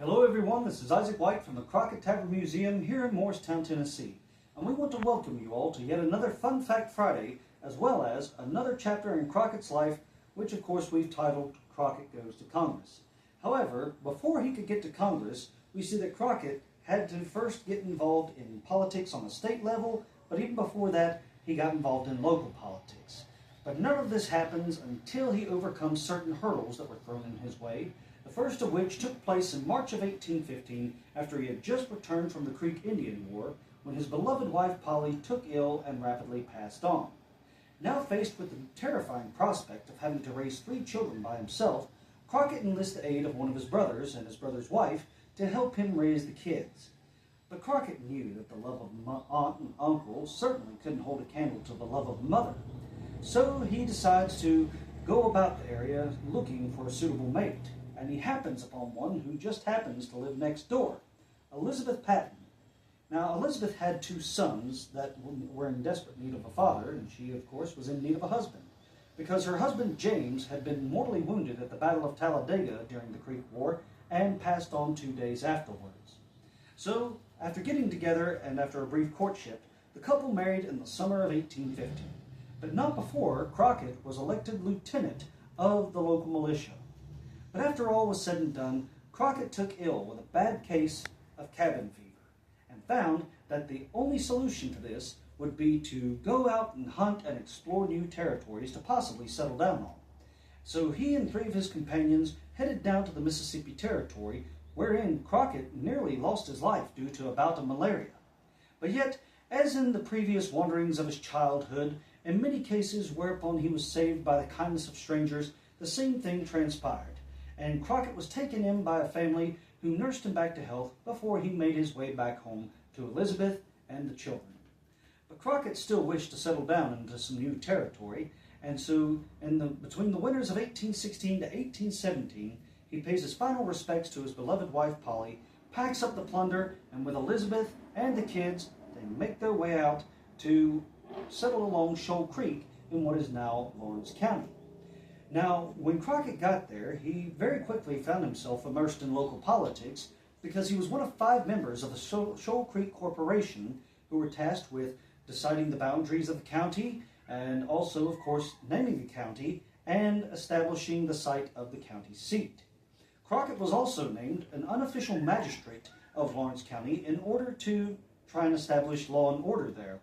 Hello everyone, this is Isaac White from the Crockett Tavern Museum here in Morristown, Tennessee. And we want to welcome you all to yet another Fun Fact Friday, as well as another chapter in Crockett's life, which of course we've titled Crockett Goes to Congress. However, before he could get to Congress, we see that Crockett had to first get involved in politics on a state level, but even before that, he got involved in local politics. But none of this happens until he overcomes certain hurdles that were thrown in his way, the first of which took place in March of 1815 after he had just returned from the Creek Indian War, when his beloved wife Polly took ill and rapidly passed on. Now faced with the terrifying prospect of having to raise 3 children by himself, Crockett enlists the aid of one of his brothers and his brother's wife to help him raise the kids. But Crockett knew that the love of aunt and uncle certainly couldn't hold a candle to the love of mother. So he decides to go about the area looking for a suitable mate, and he happens upon one who just happens to live next door, Elizabeth Patton. Now, Elizabeth had 2 sons that were in desperate need of a father, and she, of course, was in need of a husband, because her husband James had been mortally wounded at the Battle of Talladega during the Creek War and passed on 2 days afterwards. So, after getting together and after a brief courtship, the couple married in the summer of 1850, but not before Crockett was elected lieutenant of the local militia. But after all was said and done, Crockett took ill with a bad case of cabin fever and found that the only solution to this would be to go out and hunt and explore new territories to possibly settle down on. So he and 3 of his companions headed down to the Mississippi Territory, wherein Crockett nearly lost his life due to a bout of malaria. But yet, as in the previous wanderings of his childhood, in many cases whereupon he was saved by the kindness of strangers, the same thing transpired, and Crockett was taken in by a family who nursed him back to health before he made his way back home to Elizabeth and the children. But Crockett still wished to settle down into some new territory, and so between the winters of 1816 to 1817, he pays his final respects to his beloved wife Polly, packs up the plunder, and with Elizabeth and the kids, they make their way out to settle along Shoal Creek in what is now Lawrence County. Now, when Crockett got there, he very quickly found himself immersed in local politics because he was one of 5 members of the Shoal Creek Corporation who were tasked with deciding the boundaries of the county and also, of course, naming the county and establishing the site of the county seat. Crockett was also named an unofficial magistrate of Lawrence County in order to try and establish law and order there.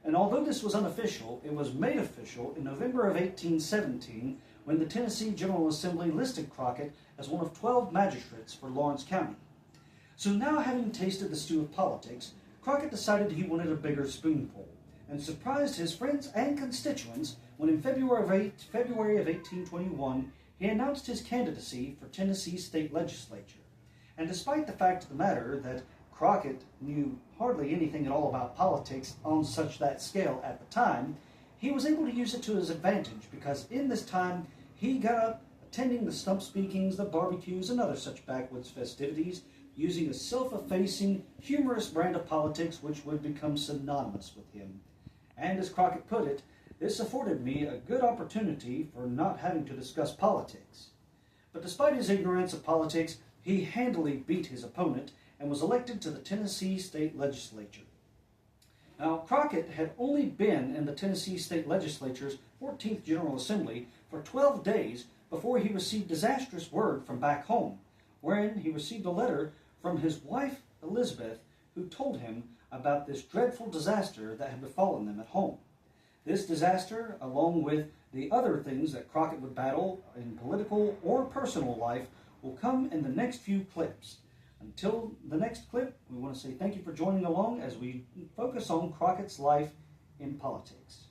And although this was unofficial, it was made official in November of 1817 when the Tennessee General Assembly listed Crockett as one of 12 magistrates for Lawrence County. So now, having tasted the stew of politics, Crockett decided he wanted a bigger spoonful, and surprised his friends and constituents when in February of 1821 he announced his candidacy for Tennessee's state legislature. And despite the fact of the matter that Crockett knew hardly anything at all about politics on such that scale at the time, he was able to use it to his advantage, because in this time he got up attending the stump speakings, the barbecues, and other such backwoods festivities, using a self-effacing, humorous brand of politics which would become synonymous with him. And as Crockett put it, this afforded me a good opportunity for not having to discuss politics. But despite his ignorance of politics, he handily beat his opponent and was elected to the Tennessee state legislature. Now, Crockett had only been in the Tennessee state legislature's 14th General Assembly for 12 days before he received disastrous word from back home, wherein he received a letter from his wife Elizabeth, who told him about this dreadful disaster that had befallen them at home. This disaster, along with the other things that Crockett would battle in political or personal life, will come in the next few clips. Until the next clip, we want to say thank you for joining along as we focus on Crockett's life in politics.